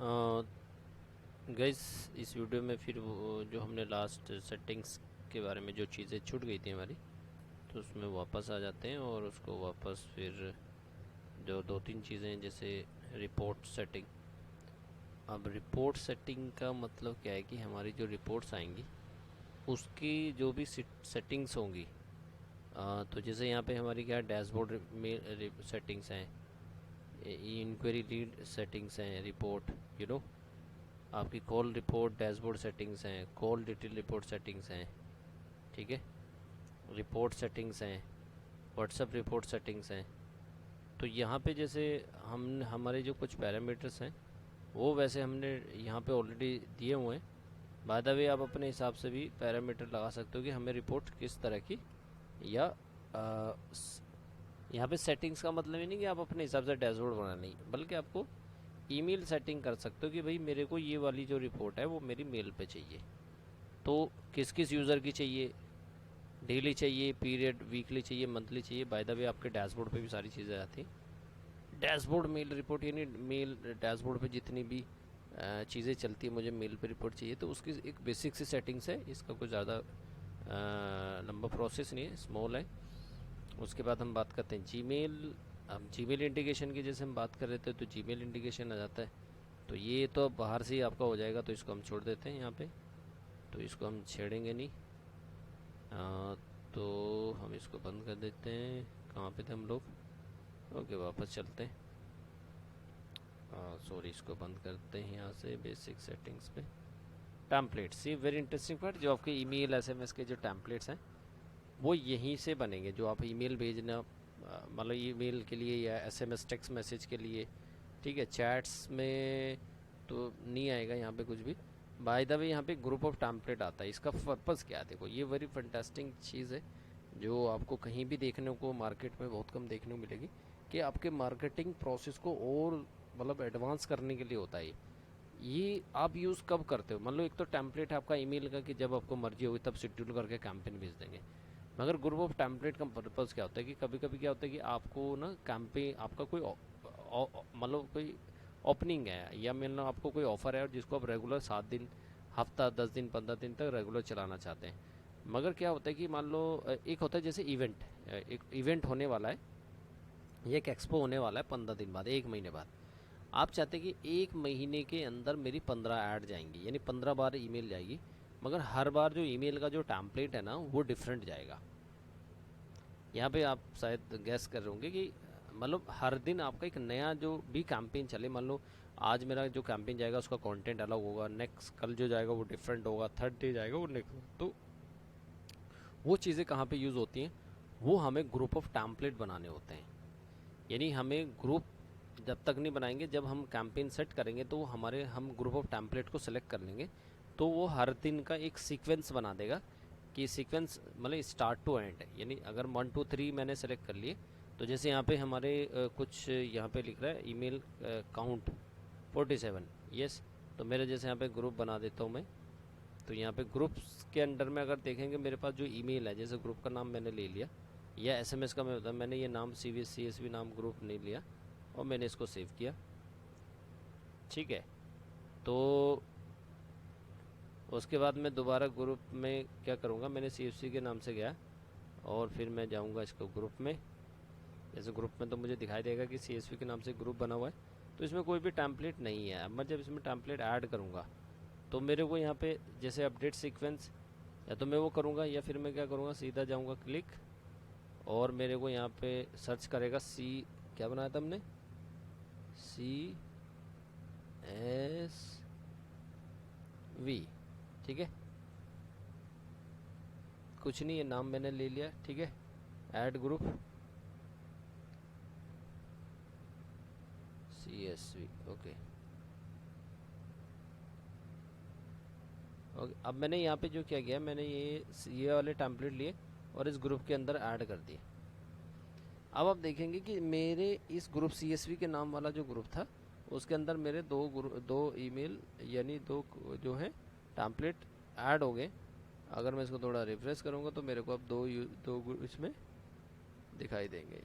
Guys, इस video में फिर वो जो हमने लास्ट सेटिंग्स के बारे में जो चीज़ें छूट गई थी हमारी, तो उसमें वापस आ जाते हैं और उसको वापस फिर जो दो तीन चीज़ें हैं जैसे रिपोर्ट सेटिंग। अब रिपोर्ट सेटिंग का मतलब क्या है कि हमारी जो रिपोर्ट्स आएंगी उसकी जो भी सेटिंग्स होंगी, तो जैसे यहाँ पे हमारी क्या डैशबोर्ड में सेटिंग्स हैं, इंक्वायरी लीड सेटिंग्स हैं, रिपोर्ट आपकी कॉल रिपोर्ट डैशबोर्ड सेटिंग्स हैं, कॉल डिटेल रिपोर्ट सेटिंग्स हैं, ठीक है, रिपोर्ट सेटिंग्स हैं, व्हाट्सएप रिपोर्ट सेटिंग्स हैं। तो यहाँ पे जैसे हम हमारे जो कुछ पैरामीटर्स हैं वो वैसे हमने यहाँ पे ऑलरेडी दिए हुए हैं। बाय द वे आप अपने हिसाब से भी पैरामीटर लगा सकते हो कि हमें रिपोर्ट किस तरह की, या यहाँ पे सेटिंग्स का मतलब ही नहीं कि आप अपने हिसाब से डैशबोर्ड बनाना नहीं, बल्कि आपको ईमेल सेटिंग कर सकते हो कि भाई मेरे को ये वाली जो रिपोर्ट है वो मेरी मेल पे चाहिए। तो किस किस यूज़र की चाहिए, डेली चाहिए, पीरियड, वीकली चाहिए, मंथली चाहिए। बाय द वे आपके डैशबोर्ड पे भी सारी चीज़ें आती हैं। डैशबोर्ड मेल रिपोर्ट यानी मेल डैशबोर्ड पे जितनी भी चीज़ें चलती है मुझे मेल पे रिपोर्ट चाहिए, तो उसकी एक बेसिक सी सेटिंग्स है। इसका कुछ ज़्यादा लंबा प्रोसेस नहीं है, स्मॉल है। उसके बाद हम बात करते हैं जीमेल। अब जीमेल इंटीग्रेशन की जैसे हम बात कर रहे थे, तो जीमेल इंटीग्रेशन आ जाता है। तो ये तो अब बाहर से ही आपका हो जाएगा, तो इसको हम छोड़ देते हैं यहाँ पे, तो इसको हम छेड़ेंगे नहीं। तो हम इसको बंद कर देते हैं। कहाँ पे थे हम लोग? ओके, वापस चलते हैं। सॉरी, इसको बंद करते हैं यहाँ से बेसिक सेटिंग्स पे। टैम्पलेट्स, ये वेरी इंटरेस्टिंग पार्ट, जो आपके ईमेल एसएमएस के जो टैम्पलेट्स हैं वो यहीं से बनेंगे। जो आप ईमेल भेजना, मतलब ईमेल के लिए या एसएमएस टेक्स्ट मैसेज के लिए, ठीक है, चैट्स में तो नहीं आएगा यहाँ पे कुछ भी। बाय द वे यहाँ पे ग्रुप ऑफ टैम्पलेट आता है। इसका पर्पज़ क्या है? देखो, ये वेरी फंटास्टिक चीज़ है जो आपको कहीं भी देखने को मार्केट में बहुत कम देखने को मिलेगी, कि आपके मार्केटिंग प्रोसेस को और मतलब एडवांस करने के लिए होता है ये आप यूज़ कब करते हो? मान लो एक तो टेम्पलेट है आपका ईमेल का कि जब आपको मर्जी होगी तब शेड्यूल करके कैंपेन भेज देंगे। मगर ग्रुप ऑफ टेम्पलेट का पर्पज़ क्या होता है कि कभी कभी क्या होता है कि आपको ना कैंपेन, आपका कोई मतलब कोई ओपनिंग है, या मान लो आपको कोई ऑफ़र है और जिसको आप रेगुलर 7 दिन, हफ्ता, 10 दिन, 15 दिन तक रेगुलर चलाना चाहते हैं। मगर क्या होता है कि मान लो एक होता है जैसे इवेंट, एक इवेंट होने वाला है, ये एक एक्सपो होने वाला है 15 दिन बाद, 1 महीने बाद। आप चाहते हैं कि 1 महीने के अंदर मेरी 15 ऐड जाएंगी, यानी 15 बार ईमेल जाएगी। मगर हर बार जो ईमेल का जो टैम्पलेट है ना वो डिफरेंट जाएगा। यहाँ पे आप शायद गैस कर रहे होंगे कि मतलब हर दिन आपका एक नया जो भी कैंपेन चले, मान लो आज मेरा जो कैंपेन जाएगा उसका कंटेंट अलग होगा, नेक्स्ट कल जो जाएगा वो डिफरेंट होगा, थर्ड डे जाएगा वो नेक्स्ट। तो वो चीज़ें कहाँ पे यूज़ होती हैं? वो हमें ग्रुप ऑफ टैम्पलेट बनाने होते हैं। यानी हमें ग्रुप जब तक नहीं बनाएंगे, जब हम कैंपेन सेट करेंगे तो हम ग्रुप ऑफ टेम्पलेट को सिलेक्ट कर लेंगे, तो वो हर दिन का एक सीक्वेंस बना देगा कि सीक्वेंस मतलब स्टार्ट टू एंड है। यानी अगर 1 2 3 मैंने सेलेक्ट कर लिए, तो जैसे यहाँ पे हमारे कुछ यहाँ पे लिख रहा है ईमेल काउंट 47, यस। तो मेरे जैसे यहाँ पे ग्रुप बना देता हूँ मैं। तो यहाँ पे ग्रुप्स के अंडर में अगर देखेंगे मेरे पास जो ईमेल है, जैसे ग्रुप का नाम मैंने ले लिया, या एसएमएस का मैं बताऊँ, मैंने ये नाम CSV नाम ग्रुप नहीं लिया और मैंने इसको सेव किया, ठीक है। तो उसके बाद मैं दोबारा ग्रुप में क्या करूँगा, मैंने CFC के नाम से गया और फिर मैं जाऊँगा इसको ग्रुप में। जैसे ग्रुप में तो मुझे दिखाई देगा कि CSV के नाम से ग्रुप बना हुआ है, तो इसमें कोई भी टैम्पलेट नहीं है। अब मैं जब इसमें टैम्पलेट ऐड करूँगा तो मेरे को यहाँ पे जैसे अपडेट सीक्वेंस, या तो मैं वो करूँगा या फिर मैं क्या करूँगा, सीधा जाऊँगा क्लिक, और मेरे को यहाँ पे सर्च करेगा क्या बनाया था हमने, CSV, ठीक है। कुछ नहीं, ये नाम मैंने ले लिया, ठीक है। Add group CSV, okay. Okay, अब मैंने यहाँ पे जो क्या किया, मैंने ये वाले टेम्पलेट लिए और इस ग्रुप के अंदर ऐड कर दिए। अब आप देखेंगे कि मेरे इस ग्रुप CSV के नाम वाला जो ग्रुप था उसके अंदर मेरे दो ईमेल यानी दो जो है टैम्पलेट ऐड हो गए। अगर मैं इसको थोड़ा रिफ्रेश करूँगा तो मेरे को अब दो इसमें दिखाई देंगे।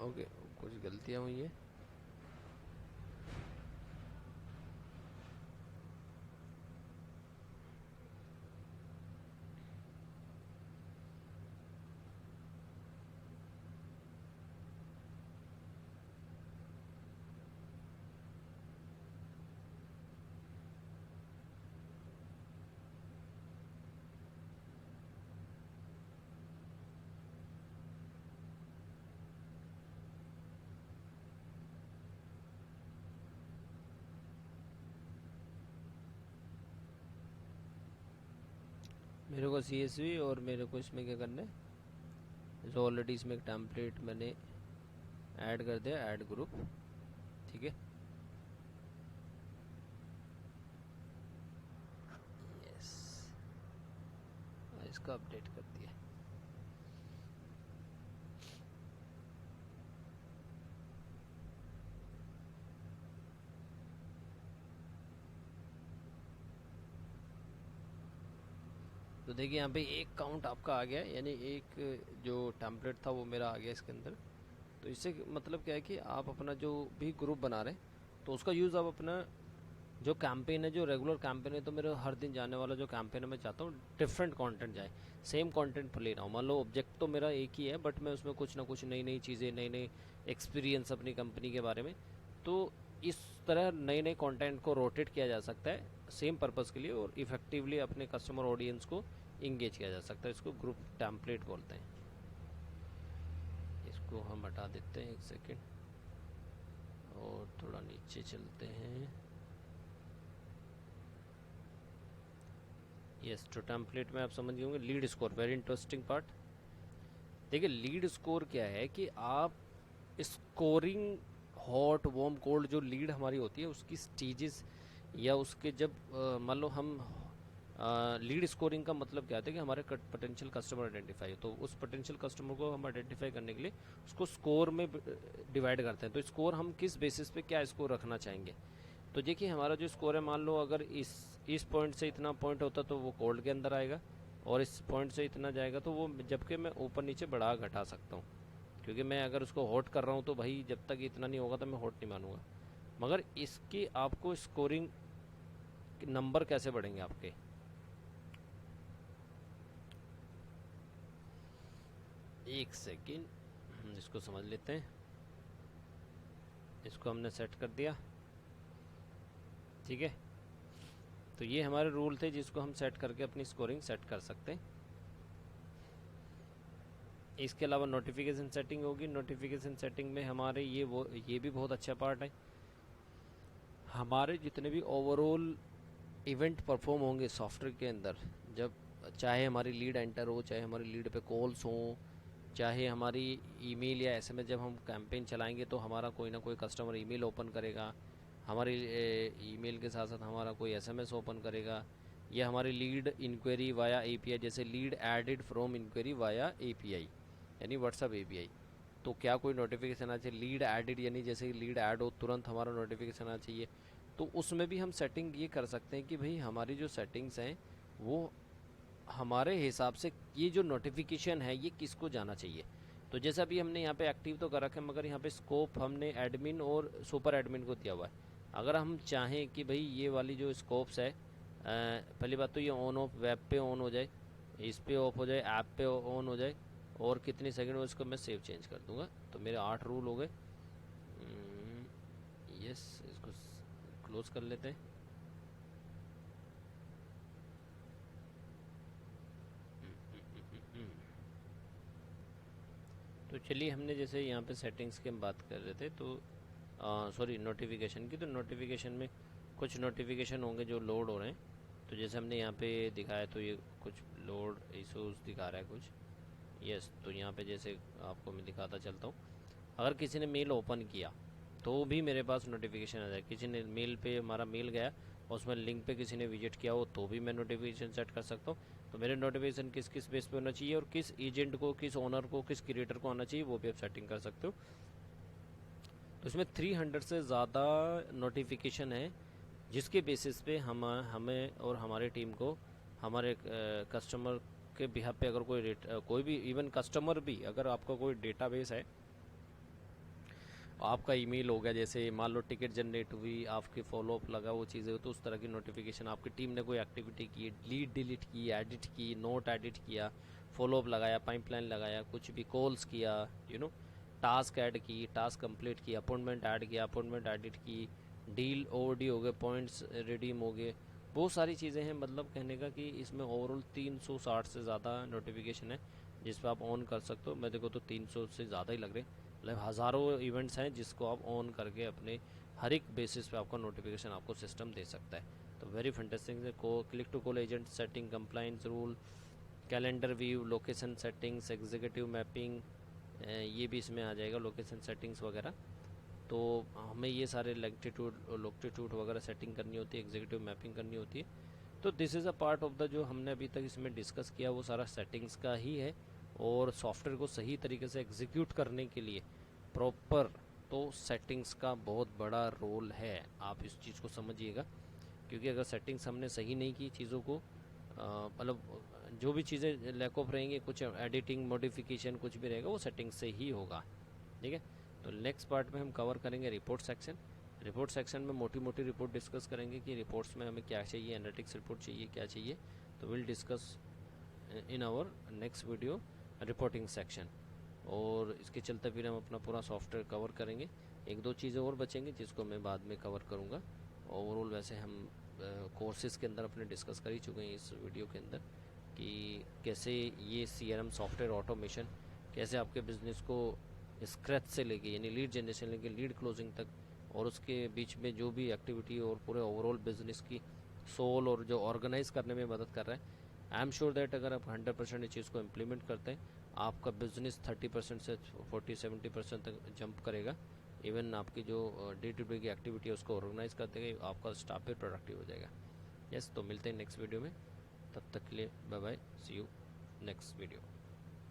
ओके, कुछ गलतियाँ हुई हैं। मेरे को CSV और मेरे को इसमें क्या करना है, जो ऑलरेडी इसमें एक टेम्पलेट मैंने ऐड कर दिया, ऐड ग्रुप, ठीक है। यस, इसका अपडेट कर दिया। तो देखिए यहाँ पे एक काउंट आपका आ गया, यानी एक जो टेम्पलेट था वो मेरा आ गया इसके अंदर। तो इससे मतलब क्या है कि आप अपना जो भी ग्रुप बना रहे हैं तो उसका यूज़ आप अपना जो कैंपेन है, जो रेगुलर कैंपेन है, तो मेरा हर दिन जाने वाला जो कैंपेन है मैं चाहता हूँ डिफरेंट कंटेंट जाए, सेम कंटेंट पर ले रहा हूँ। मान लो ऑब्जेक्ट तो मेरा एक ही है, बट मैं उसमें कुछ ना कुछ नई नई चीज़ें, नई नई एक्सपीरियंस अपनी कंपनी के बारे में, तो इस तरह नए नए कंटेंट को रोटेट किया जा सकता है सेम पर्पज़ के लिए, और इफेक्टिवली अपने कस्टमर ऑडियंस को इंगेज किया जा सकता है। इसको ग्रुप टेम्पलेट बोलते हैं। इसको हम हटा देते हैं, एक सेकेंड, और थोड़ा नीचे चलते हैं। यस, तो टेम्पलेट में आप समझ गए होंगे। Lead score, very interesting part. देखिए लीड स्कोर क्या है कि आप स्कोरिंग हॉट वार्म कोल्ड, जो लीड हमारी होती है उसकी स्टेजेस, या उसके जब मान लो हम लीड स्कोरिंग का मतलब क्या होता है कि हमारे पोटेंशियल कस्टमर आइडेंटिफाई, तो उस पोटेंशियल कस्टमर को हम आइडेंटिफाई करने के लिए उसको स्कोर में डिवाइड करते हैं। तो स्कोर हम किस बेसिस पे क्या स्कोर रखना चाहेंगे। तो देखिए हमारा जो स्कोर है, मान लो अगर इस पॉइंट से इतना पॉइंट होता तो वो कोल्ड के अंदर आएगा, और इस पॉइंट से इतना जाएगा तो वो, जबकि मैं ऊपर नीचे बढ़ा घटा सकता हूँ, क्योंकि मैं अगर उसको हॉट कर रहा हूँ तो भाई जब तक इतना नहीं होगा तो मैं हॉट नहीं मानूंगा। मगर इसकी आपको स्कोरिंग नंबर कैसे बढ़ेंगे आपके, एक सेकेंड इसको समझ लेते हैं। इसको हमने सेट कर दिया, ठीक है। तो ये हमारे रूल थे जिसको हम सेट करके अपनी स्कोरिंग सेट कर सकते हैं। इसके अलावा नोटिफिकेशन सेटिंग होगी। नोटिफिकेशन सेटिंग में हमारे ये भी बहुत अच्छा पार्ट है। हमारे जितने भी ओवरऑल इवेंट परफॉर्म होंगे सॉफ्टवेयर के अंदर, जब चाहे हमारी लीड एंटर हो, चाहे हमारी लीड पे कॉल्स हों, चाहे हमारी ईमेल या एसएमएस, जब हम कैंपेन चलाएंगे तो हमारा कोई ना कोई कस्टमर ईमेल ओपन करेगा, हमारी ईमेल के साथ साथ हमारा कोई एसएमएस ओपन करेगा, या हमारी लीड इंक्वायरी वाया एपीआई, जैसे lead added from inquiry via API यानी व्हाट्सअप एपीआई, तो क्या कोई नोटिफिकेशन आना चाहिए। लीड एडिड यानी जैसे लीड ऐड हो तुरंत हमारा नोटिफिकेशन आना चाहिए। तो उसमें भी हम सेटिंग ये कर सकते हैं कि भाई हमारी जो सेटिंग्स हैं वो हमारे हिसाब से, ये जो नोटिफिकेशन है ये किसको जाना चाहिए। तो जैसा भी हमने यहाँ पे एक्टिव तो कर रखा है, मगर यहाँ पे स्कोप हमने एडमिन और सुपर एडमिन को दिया हुआ है। अगर हम चाहें कि भाई ये वाली जो स्कोप्स है, पहली बात तो ये ऑन ऑफ वेब पे ऑन हो जाए, इस पे ऑफ हो जाए, ऐप पे ऑन हो जाए, और कितनी सेकंड में उसको मैं सेव चेंज कर दूंगा। तो मेरे 8 रूल हो गए। यस, इसको क्लोज कर लेते हैं। तो चलिए, हमने जैसे यहाँ पे सेटिंग्स की हम बात कर रहे थे, तो सॉरी नोटिफिकेशन की, तो नोटिफिकेशन में कुछ नोटिफिकेशन होंगे जो लोड हो रहे हैं। तो जैसे हमने यहाँ पे दिखाया, तो ये कुछ लोड इशूज़ दिखा रहा है कुछ। यस, तो यहाँ पे जैसे आपको मैं दिखाता चलता हूँ, अगर किसी ने मेल ओपन किया तो भी मेरे पास नोटिफिकेशन आ जाए। किसी ने मेल पे, हमारा मेल गया और उसमें लिंक पे किसी ने विजिट किया हो तो भी मैं नोटिफिकेशन सेट कर सकता हूँ। तो मेरे नोटिफिकेशन किस किस बेस पे होना चाहिए, और किस एजेंट को, किस ओनर को, किस क्रिएटर को आना चाहिए, वो भी आप सेटिंग कर सकते हो। तो इसमें 300 से ज़्यादा नोटिफिकेशन है, जिसके बेसिस पे हमें और हमारी टीम को हमारे कस्टमर के बिहाफ पे, अगर कोई भी इवन कस्टमर भी, अगर आपका कोई डेटाबेस है आपका ईमेल हो गया, जैसे मान लो टिकट जनरेट हुई, आपके फॉलोअप लगा, वो चीज़ें तो उस तरह की नोटिफिकेशन, आपकी टीम ने कोई एक्टिविटी की, लीड डिलीट की, एडिट की, नोट एडिट किया, फॉलोअप लगाया, पाइपलाइन लगाया, कुछ भी कॉल्स किया, टास्क ऐड की, टास्क कंप्लीट किया, अपॉइंटमेंट ऐड किया, अपॉइंटमेंट एडिट की, डील ओवरडी हो गए, पॉइंट्स रिडीम हो गए, बहुत सारी चीज़ें हैं। मतलब कहने का कि इसमें ओवरऑल 360 से ज़्यादा नोटिफिकेशन है जिस पर आप ऑन कर सकते हो। मेरे को तो 300 से ज़्यादा ही लग रहे, मतलब हज़ारों इवेंट्स हैं जिसको आप ऑन करके अपने हर एक बेसिस पे आपका नोटिफिकेशन आपको सिस्टम दे सकता है। तो वेरी फैंटास्टिक है। Click to call agent setting, compliance rule, calendar view, location settings, executive mapping, ये भी इसमें आ जाएगा, लोकेशन सेटिंग्स वगैरह। तो हमें ये सारे लॉन्गिट्यूड वगैरह सेटिंग करनी होती है, एग्जीक्यूटिव मैपिंग करनी होती है। तो this is a part of the जो हमने अभी तक इसमें डिस्कस किया वो सारा सेटिंग्स का ही है। और सॉफ्टवेयर को सही तरीके से एग्जीक्यूट करने के लिए प्रॉपर तो सेटिंग्स का बहुत बड़ा रोल है, आप इस चीज़ को समझिएगा। क्योंकि अगर सेटिंग्स हमने सही नहीं की चीज़ों को, मतलब जो भी चीज़ें लैक ऑफ रहेंगी, कुछ एडिटिंग मॉडिफिकेशन कुछ भी रहेगा वो सेटिंग से ही होगा। ठीक है। तो नेक्स्ट पार्ट में हम कवर करेंगे रिपोर्ट सेक्शन। रिपोर्ट सेक्शन में मोटी मोटी रिपोर्ट डिस्कस करेंगे कि रिपोर्ट्स में हमें क्या चाहिए, एनालिटिक्स रिपोर्ट चाहिए, क्या चाहिए। तो will discuss in our next video reporting section. और इसके चलते फिर हम अपना पूरा सॉफ्टवेयर कवर करेंगे। एक दो चीज़ें और बचेंगी जिसको मैं बाद में कवर करूँगा। ओवरऑल वैसे हम कोर्सेज़ के अंदर अपने डिस्कस कर ही चुके हैं इस वीडियो के अंदर कि कैसे ये CRM सॉफ्टवेयर ऑटोमेशन कैसे आपके बिज़नेस को स्क्रैच से लेके, यानी लीड जनरेशन लेके लीड क्लोजिंग तक, और उसके बीच में जो भी एक्टिविटी और पूरे ओवरऑल बिजनेस की सोल और जो ऑर्गेनाइज करने में मदद कर रहा है। आई एम श्योर दैट अगर आप 100% इस चीज़ को इम्प्लीमेंट करते हैं, आपका बिजनेस 30% से 40-70% तक जंप करेगा। इवन आपकी जो डे टू डे की एक्टिविटी है उसको ऑर्गेनाइज कर देगा, आपका स्टाफ भी प्रोडक्टिव हो जाएगा। यस, तो मिलते हैं नेक्स्ट वीडियो में, तब तक के लिए bye bye, see you next video.